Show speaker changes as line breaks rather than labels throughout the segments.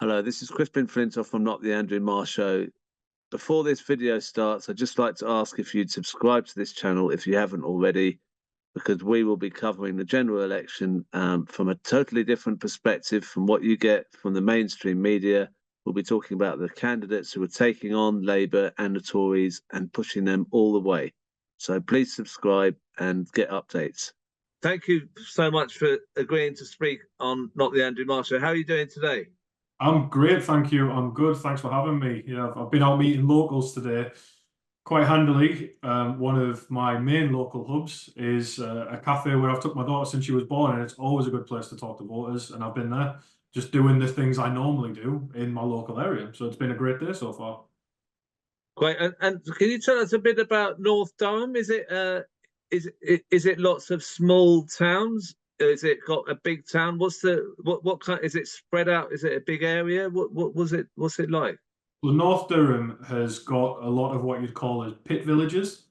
Hello, this is Crispin Flintoff from Not the Andrew Marr Show. Before this video starts, I'd just like to ask if you'd subscribe to this channel if you haven't already, because we will be covering the general election from a totally different perspective from what you get from the mainstream media. We'll be talking about the candidates who are taking on Labour and the Tories and pushing them all the way. So please subscribe and get updates. Thank you so much for agreeing to speak on Not the Andrew Marr Show. How are you doing today?
I'm great, thank you. I'm good. Thanks for having me. Yeah, I've been out meeting locals today quite handily. One of my main local hubs is a cafe where I've took my daughter since she was born, and it's always a good place to talk to voters. And I've been there just doing the things I normally do in my local area. So it's been a great day so far.
Great. And can you tell us a bit about North Durham? Is it lots of small towns? Is it got a big town? What kind? Is it spread out? Is it a big area? What's it like?
Well, North Durham has got a lot of what you'd call as pit villages.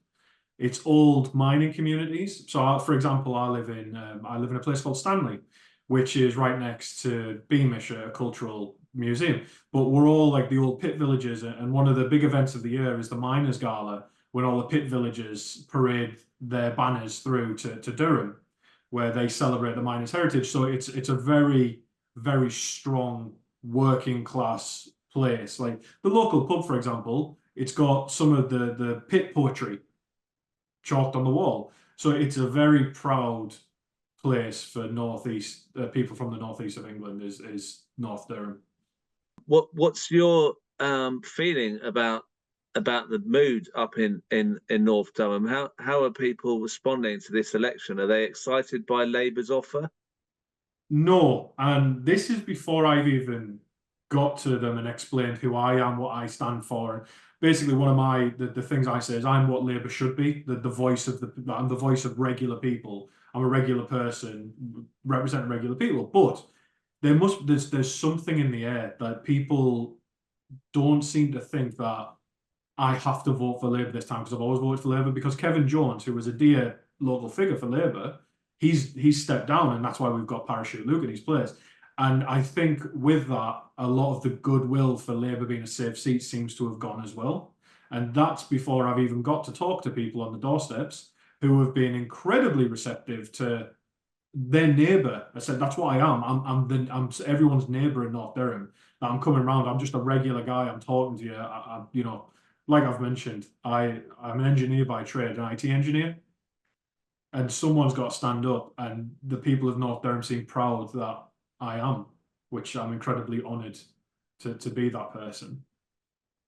It's old mining communities. So, for example, I live in a place called Stanley, which is right next to Beamish, a cultural museum. But we're all like the old pit villages, and one of the big events of the year is the Miners' Gala, when all the pit villagers parade their banners through to Durham, where they celebrate the miners' heritage. So it's a very, very strong working class place. Like the local pub, for example, it's got some of the pit poetry chalked on the wall. So it's a very proud place for northeast people from the northeast of England is North Durham.
What's your feeling about the mood up in North Durham? How are people responding to this election? Are they excited by Labour's offer?
No, and this is before I've even got to them and explained who I am, what I stand for. And basically, one of the things I say is I'm what Labour should be, the voice of I'm the voice of regular people. I'm a regular person representing regular people, but there's something in the air that people don't seem to think that I have to vote for Labour this time because I've always voted for Labour, because Kevin Jones, who was a dear local figure for Labour, he's stepped down, and that's why we've got Parachute Luke in his place. And I think with that, a lot of the goodwill for Labour being a safe seat seems to have gone as well. And that's before I've even got to talk to people on the doorsteps who have been incredibly receptive to their neighbour. I said, that's what I am. I'm everyone's neighbour in North Durham. That I'm coming around. I'm just a regular guy. I'm talking to you. Like I've mentioned, I'm an engineer by trade, an IT engineer, and someone's got to stand up. And the people of North Durham seem proud that I am, which I'm incredibly honoured to be that person.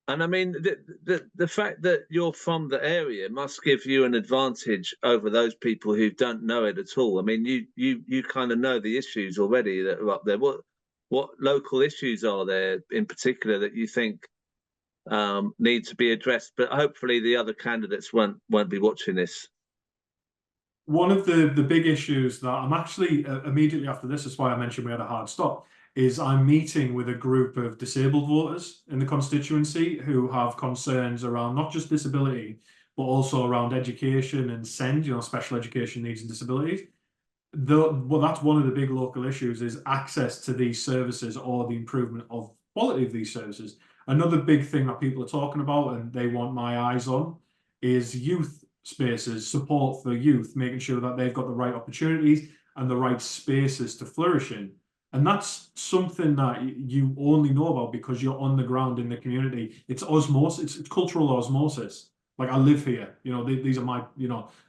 And I mean, the fact that you're from the area must give you an advantage over those people who don't know it at all. I mean, you kind of know the issues already that are up there. What local issues are there in particular that you think need to be addressed? But hopefully, the other candidates won't be watching this.
One of the big issues that I'm actually immediately after this, is why I mentioned we had a hard stop, is I'm meeting with a group of disabled voters in the constituency who have concerns around not just disability, but also around education and SEND, special education needs and disabilities. Well, that's one of the big local issues, is access to these services or the improvement of quality of these services. Another big thing that people are talking about and they want my eyes on is youth spaces, support for youth, making sure that they've got the right opportunities and the right spaces to flourish in. And that's something that you only know about because you're on the ground in the community. It's osmosis, it's cultural osmosis. Like I live here, these are my,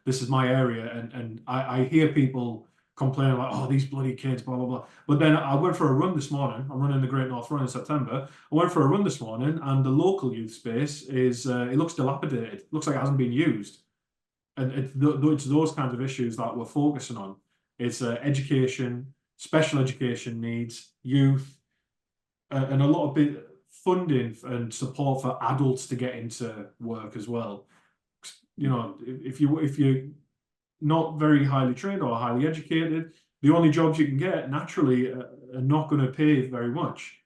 this is my area. And I hear people complaining like, oh, these bloody kids, blah, blah, blah. But then I went for a run this morning. I'm running the Great North Run in September. I went for a run this morning and the local youth space it looks dilapidated. It looks like it hasn't been used. And it's those kinds of issues that we're focusing on. It's education, special education needs, youth, and a lot of bit funding and support for adults to get into work as well. If you're not very highly trained or highly educated, the only jobs you can get naturally are not going to pay very much,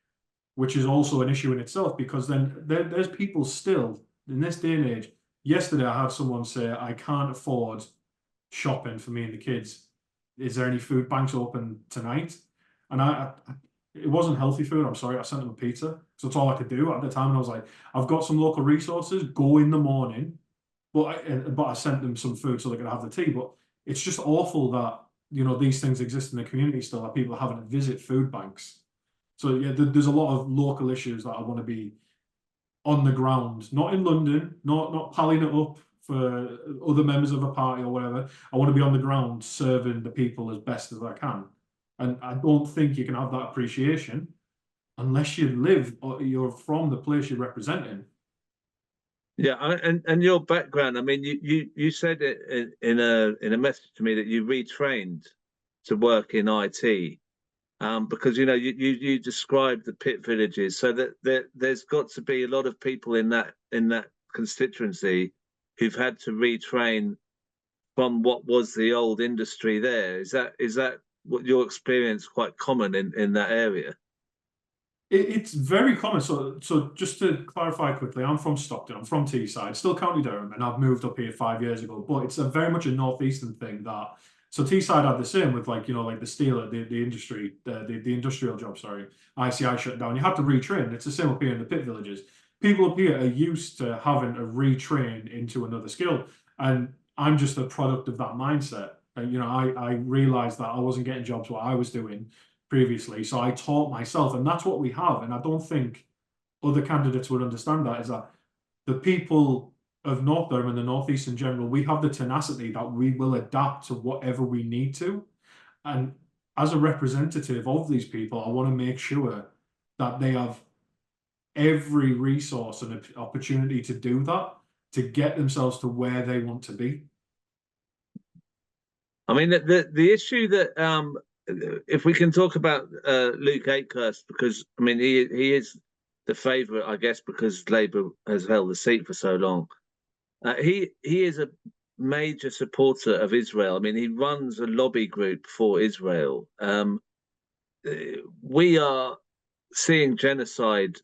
which is also an issue in itself, because then there's people still in this day and age. Yesterday, I had someone say, I can't afford shopping for me and the kids. Is there any food banks open tonight? And it wasn't healthy food. I'm sorry, I sent them a pizza. So that's all I could do at the time. And I was like, I've got some local resources. Go in the morning, but I sent them some food so they could have the tea. But it's just awful that these things exist in the community still. That people are having to visit food banks. So yeah, there's a lot of local issues that I want to be on the ground, not in London, not palling it up for other members of a party or whatever. I want to be on the ground serving the people as best as I can. And I don't think you can have that appreciation unless you live or you're from the place you're representing.
Yeah, and your background. I mean, you said it in a message to me that you retrained to work in IT, because you described the pit villages, so that there's got to be a lot of people in that constituency who've had to retrain from what was the old industry there. Is that what your experience quite common in that area?
It's very common. So just to clarify quickly, I'm from Stockton. I'm from Teesside, still County Durham, and I've moved up here 5 years ago. But it's a very much a northeastern thing that. So Teesside had the same with like the steel, the industry, the industrial job. Sorry, ICI shut down. You had to retrain. It's the same up here in the pit villages. People up here are used to having to retrain into another skill, and I'm just a product of that mindset. And I realized that I wasn't getting jobs what I was doing previously. So I taught myself, and that's what we have. And I don't think other candidates would understand that, is that the people of North Durham and the Northeast in general, we have the tenacity that we will adapt to whatever we need to. And as a representative of these people, I want to make sure that they have every resource and opportunity to do that, to get themselves to where they want to be.
I mean, the issue that if we can talk about Luke Akehurst, because I mean he is the favourite, I guess, because Labour has held the seat for so long. He is a major supporter of Israel. I mean, he runs a lobby group for Israel. We are seeing genocide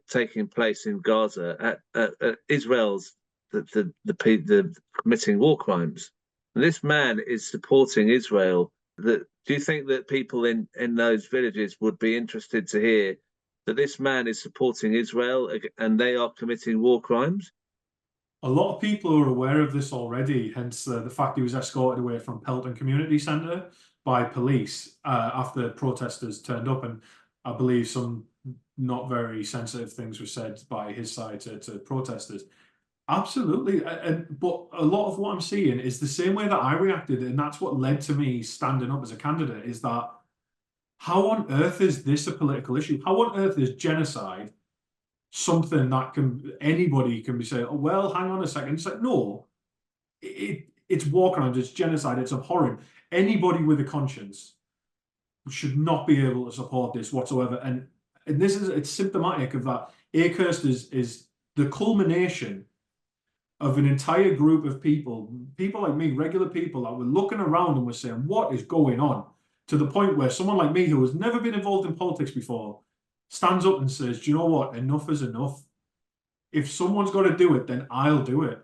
taking place in Gaza at Israel's the committing war crimes. And this man is supporting Israel. Do you think that people in those villages would be interested to hear that this man is supporting Israel and they are committing war crimes?
A lot of people are aware of this already, hence the fact he was escorted away from Pelton Community Centre by police after protesters turned up. And I believe some not very sensitive things were said by his side to protesters. Absolutely. But a lot of what I'm seeing is the same way that I reacted. And that's what led to me standing up as a candidate, is that how on earth is this a political issue? How on earth is genocide something that anybody can be saying, oh, well, hang on a second. It's like, no, it's war crimes, it's genocide, it's abhorrent. Anybody with a conscience should not be able to support this whatsoever. And it's symptomatic of that. Akehurst is the culmination of an entire group of people like me, regular people, that were looking around and were saying, what is going on? To the point where someone like me, who has never been involved in politics before, stands up and says, do you know what? Enough is enough. If someone's got to do it, then I'll do it.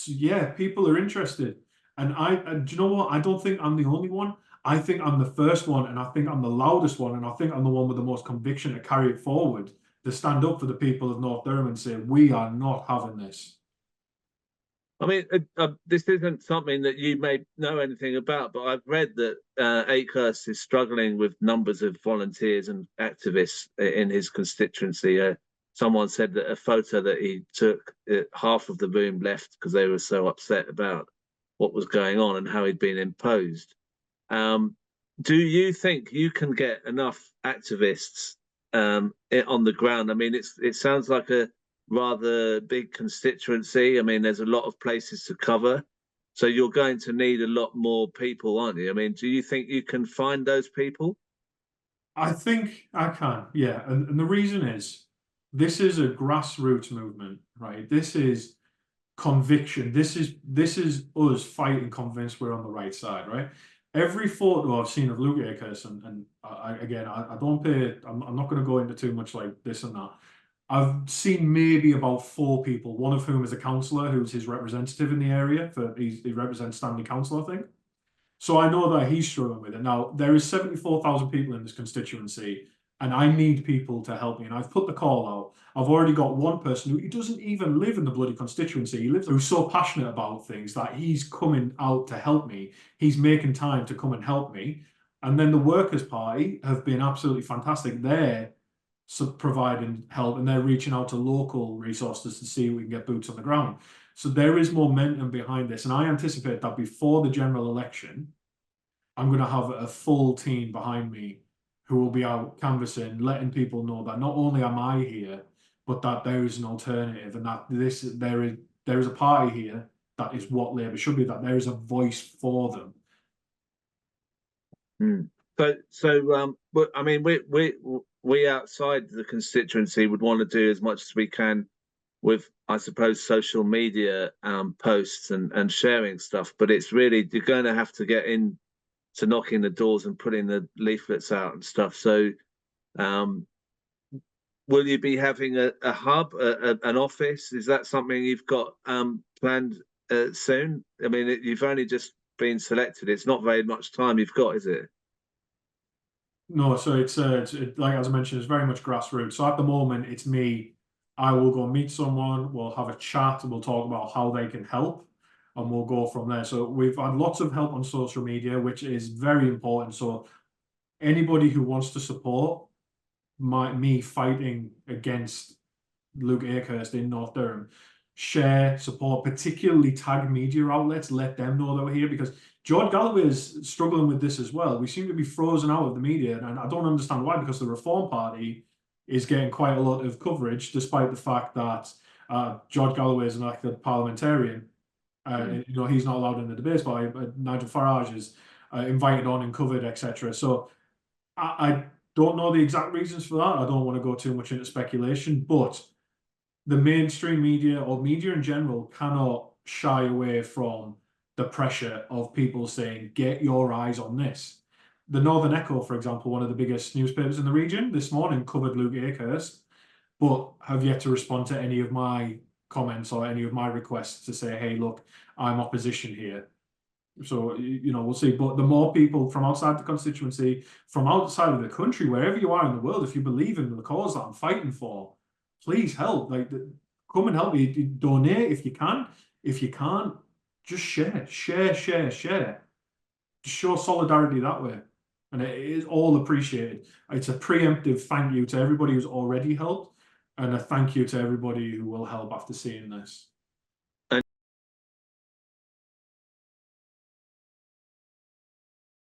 Yeah, people are interested. And do you know what? I don't think I'm the only one. I think I'm the first one, and I think I'm the loudest one, and I think I'm the one with the most conviction to carry it forward, to stand up for the people of North Durham and say, we are not having this.
I mean, this isn't something that you may know anything about, but I've read that Akehurst is struggling with numbers of volunteers and activists in his constituency. Someone said that a photo that he took, half of the room left because they were so upset about what was going on and how he'd been imposed. Do you think you can get enough activists on the ground? I mean, it sounds like a rather big constituency. I mean, there's a lot of places to cover. So you're going to need a lot more people, aren't you? I mean, do you think you can find those people?
I think I can, yeah. And the reason is, this is a grassroots movement, right? This is conviction. This is us fighting, convinced we're on the right side, right? Every photo I've seen of Luke Akehurst, and I don't pay, I'm not going to go into too much like this and that. I've seen maybe about 4 people, one of whom is a councillor who's his representative in the area. He represents Stanley Council, I think. So I know that he's struggling with it. Now, there is 74,000 people in this constituency, and I need people to help me. And I've put the call out. I've already got one person who he doesn't even live in the bloody constituency. He lives, who's so passionate about things that he's coming out to help me. He's making time to come and help me. And then the Workers' Party have been absolutely fantastic. They're providing help, and they're reaching out to local resources to see if we can get boots on the ground. So there is momentum behind this, and I anticipate that before the general election, I'm going to have a full team behind me who will be out canvassing, letting people know that not only am I here, but that there is an alternative, and that there is a party here that is what Labour should be, that there is a voice for them.
But I mean, we outside the constituency would want to do as much as we can with, I suppose, social media posts and sharing stuff. But it's really, you're going to have to get in to knocking the doors and putting the leaflets out and stuff. So, will you be having a hub, an office? Is that something you've got planned soon? I mean, you've only just been selected. It's not very much time you've got, is it?
No, so it's like, as I mentioned, it's very much grassroots. So at the moment, it's me. I will go meet someone, we'll have a chat, and we'll talk about how they can help, and we'll go from there. So we've had lots of help on social media, which is very important. So anybody who wants to support me fighting against Luke Akehurst in North Durham, share, support, particularly tag media outlets, let them know that we're here, because George Galloway is struggling with this as well. We seem to be frozen out of the media, and I don't understand why, because the Reform Party is getting quite a lot of coverage, despite the fact that George Galloway is an elected parliamentarian. He's not allowed in the debates, but Nigel Farage is invited on and covered, etc. So I don't know the exact reasons for that. I don't want to go too much into speculation, but the mainstream media, or media in general, cannot shy away from the pressure of people saying, get your eyes on this. The Northern Echo, for example, one of the biggest newspapers in the region, this morning covered Luke Akehurst, but have yet to respond to any of my comments or any of my requests to say, hey, look, I'm opposition here. So, we'll see. But the more people from outside the constituency, from outside of the country, wherever you are in the world, if you believe in the cause that I'm fighting for, please help. Like, come and help me. Donate if you can. If you can't, just share. Just show solidarity that way. And it is all appreciated. It's a preemptive thank you to everybody who's already helped, and a thank you to everybody who will help after seeing this.